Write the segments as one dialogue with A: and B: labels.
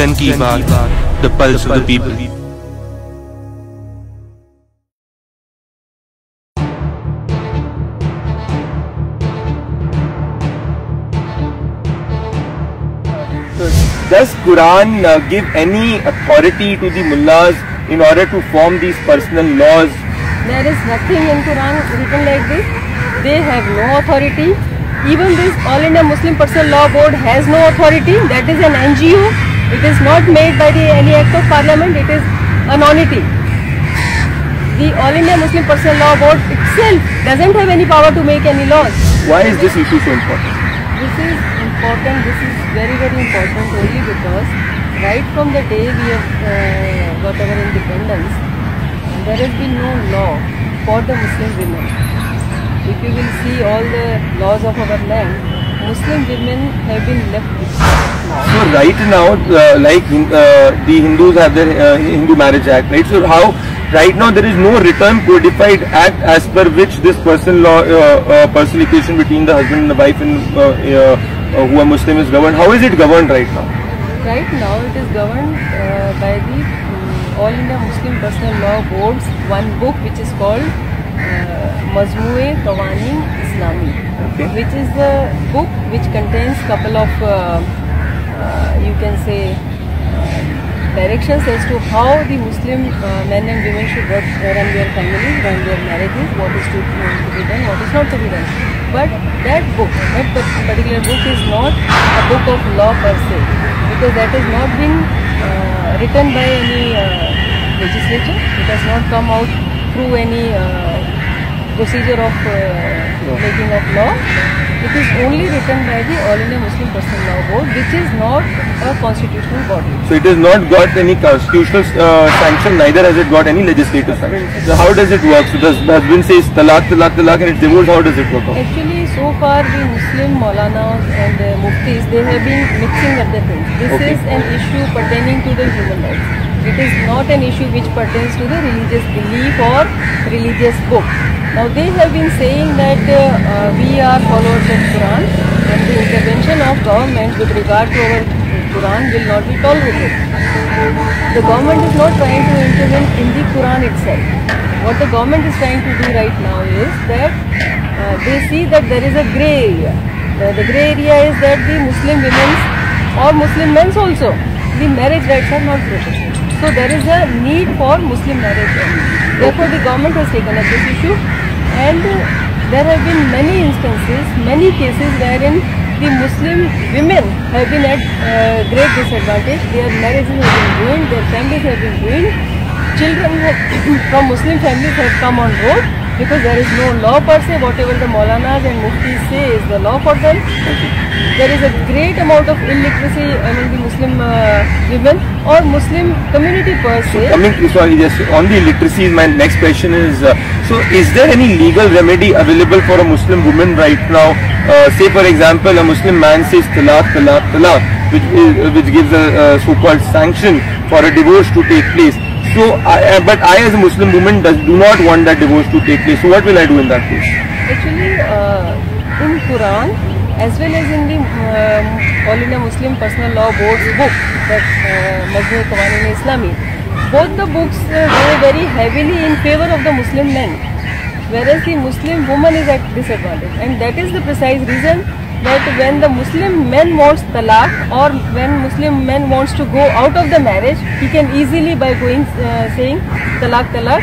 A: जन की बात, the pulse of the people.
B: Does Quran give any authority to the mullahs in order to form these personal laws?
C: There is nothing in Quran written like this. They have no authority. Even this All India Muslim Personal Law Board has no authority. That is an NGO. It is not made by any act of parliament. It is a non-entity. The All India Muslim Personal Law Board itself doesn't have any power to make any laws.
B: Why is this issue so important?
C: This is important. This is very important only because right from the day we have got our independence, there has been no law for the Muslim women. If you will see all the laws of our land, Muslim women have been left behind now.
B: So right now, the Hindus have their Hindu Marriage Act, right? So how right now there is no written codified act as per which this personal law, personal equation between the husband and the wife who are Muslim is governed. How is it governed right now?
C: Right now it is governed by the All India Muslim Personal Law Board's one book which is called Majmue Qawanin Islami, which is the book which contains couple of you can say directions as to how the Muslim men and women should run their families, run their marriages, what is to be done, what is not to be done. But that book, that particular book is not a book of law per se, because that has not been written by any legislature. It has not come out through any procedure of making of law. It is only written by the All India Muslim Personal Law Board, which is not a constitutional body.
B: So it has not got any constitutional sanction, neither has it got any legislative sanction. So how does it work? So the husband says talaq, talaq, talaq and it's divorce, how does it work out?
C: Actually, so far the Muslim Maulanas and Muftis, they have been mixing up the things. This is an issue pertaining to the human rights. It is not an issue which pertains to the religious belief or religious book. Now they have been saying that we are followers of Quran and the intervention of government with regard to our Quran will not be tolerated. The government is not trying to intervene in the Quran itself. What the government is trying to do right now is that they see that there is a grey area. The grey area is that the Muslim women's or Muslim men's also, the marriage rights are not protected. So there is a need for Muslim marriage only. Therefore the government has taken up this issue, and there have been many instances, many cases wherein the Muslim women have been at great disadvantage. Their marriages have been ruined, their families have been ruined. Children from Muslim families have come on road because there is no law per se. Whatever the Maulanas and Muftis say is the law for them. There is a great amount of illiteracy among the Muslim women or Muslim community per se.
B: On the illiteracy, my next question is, so is there any legal remedy available for a Muslim woman right now? Say for example, a Muslim man says talaq, talaq, talaq, which gives a so-called sanction for a divorce to take place. So, but I as a Muslim woman do not want that divorce to take place. So what will I do in that case?
C: Actually, in Quran as well as in the All India Muslim Personal Law Board's book, that Majmue Qawanin Islami, both the books weigh very heavily in favor of the Muslim men, whereas the Muslim woman is at disadvantage, and that is the precise reason that when the Muslim man wants talaq or when Muslim man wants to go out of the marriage, he can easily by going saying talaq, talaq,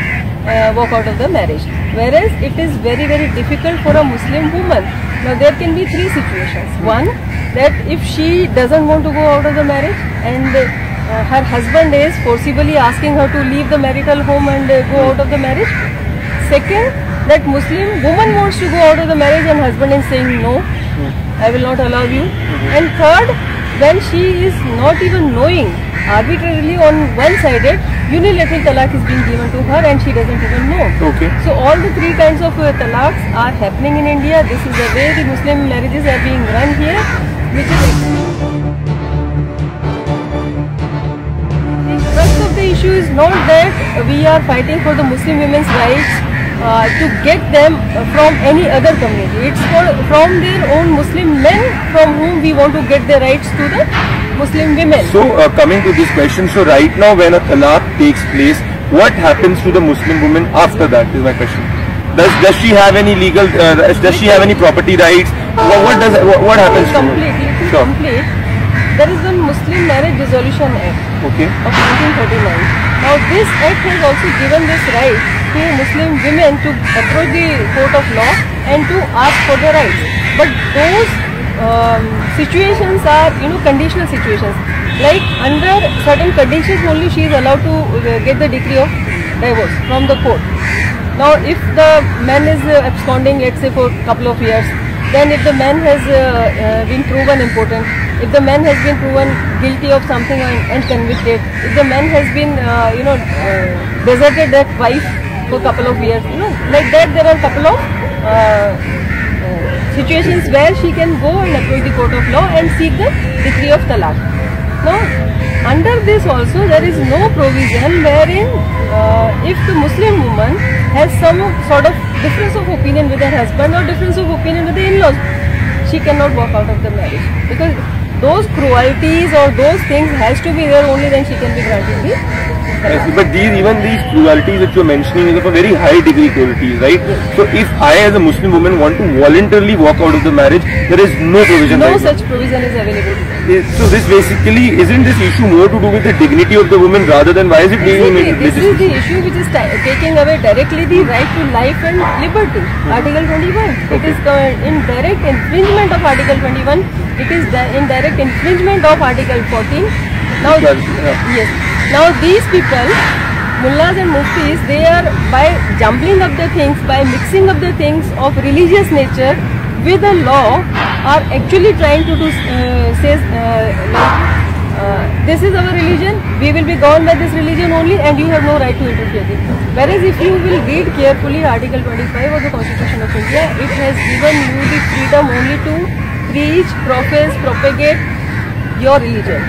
C: walk out of the marriage. Whereas it is very difficult for a Muslim woman. Now there can be three situations. One, that if she doesn't want to go out of the marriage and her husband is forcibly asking her to leave the marital home and go out of the marriage. Second, that Muslim woman wants to go out of the marriage and husband is saying no, I will not allow you. And third, when she is not even knowing, arbitrarily on one-sided, unilateral talaq is being given to her and she doesn't even know.
B: Okay.
C: So all the three kinds of talaqs are happening in India. This is the way the Muslim marriages are being run here, which is the crux of the issue is not that we are fighting for the Muslim women's rights to get them from any other community. It's from their own Muslim men from whom we want to get their rights to the Muslim women.
B: So coming to this question, so right now when a talaq takes place, what happens to the Muslim woman after that is my question. Does she have any legal, does she have any property rights? What happens to her?
C: Sure. Complete. There is one Muslim Marriage Dissolution Act of 1939. Now this act has also given this right to Muslim women to approach the court of law and to ask for their rights. But those situations are, conditional situations. Like under certain conditions only she is allowed to get the decree of divorce from the court. Now if the man is absconding, let's say for a couple of years, then if the man has been proven impotent, if the man has been proven guilty of something and convicted, if the man has been deserted that wife for a couple of years, like that there are a couple of situations where she can go and approach the court of law and seek the decree of talaq. Now under this also there is no provision wherein if the Muslim woman has some sort of difference of opinion with her husband or difference of opinion with the in-laws, she cannot walk out of the marriage, because those cruelties or those things has to be there, only then she can be granted the
B: Yes, but even these cruelties that you are mentioning is of a very high degree cruelties, right? Yes. So if I as a Muslim woman want to voluntarily walk out of the marriage, there is no provision.
C: No such provision is available.
B: So this basically, isn't this issue more to do with the dignity of the woman rather than why is it being made religious?
C: This is the issue which is taking away directly the right to life and liberty. Article 21. It is in direct infringement of Article 21. It is in direct infringement of Article 14. Now, yes. Now these people, mullahs and muftis, they are, by jumbling up the things, by mixing up the things of religious nature with the law, are actually trying to do this is our religion, we will be governed by this religion only and you have no right to interfere with it. Whereas if you will read carefully Article 25 of the Constitution of India, it has given you the freedom only to preach, profess, propagate your religion.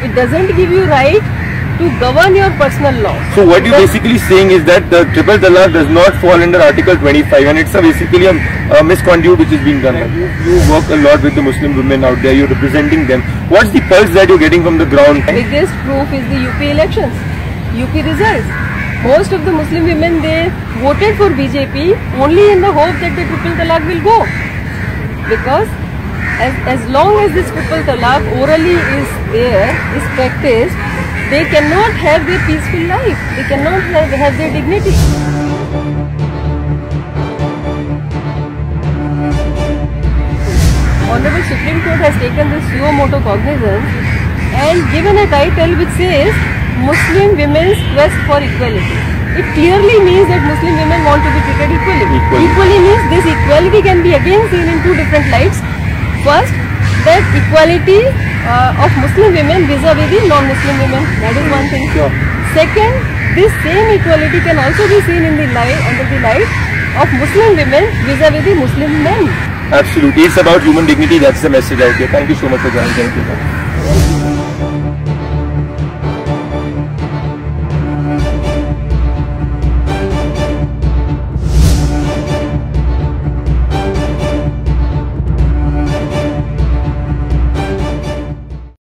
C: It doesn't give you right to govern your personal law.
B: So what you're basically saying is that the triple talaq does not fall under Article 25 and it's basically a misconduct which is being done. You work a lot with the Muslim women out there, you're representing them. What's the pulse that you're getting from the ground?
C: The biggest proof is the UP elections, UP results. Most of the Muslim women, they voted for BJP only in the hope that the triple talaq will go. Because as long as this triple talaq orally is there, is practiced, they cannot have their peaceful life. They cannot have their dignity. Honorable Supreme Court has taken this suo motu cognizance and given a title which says Muslim Women's Quest for Equality. It clearly means that Muslim women want to be treated equally. Equally means this equality can be again seen in two different lights. First, that equality of Muslim women vis-a-vis the non-Muslim women. That is one thing.
B: Sure.
C: Second, this same equality can also be seen in the under the light of Muslim women vis-a-vis the Muslim men.
B: Absolutely. It's about human dignity. That's the message out here. Thank you so much for joining. Thank you.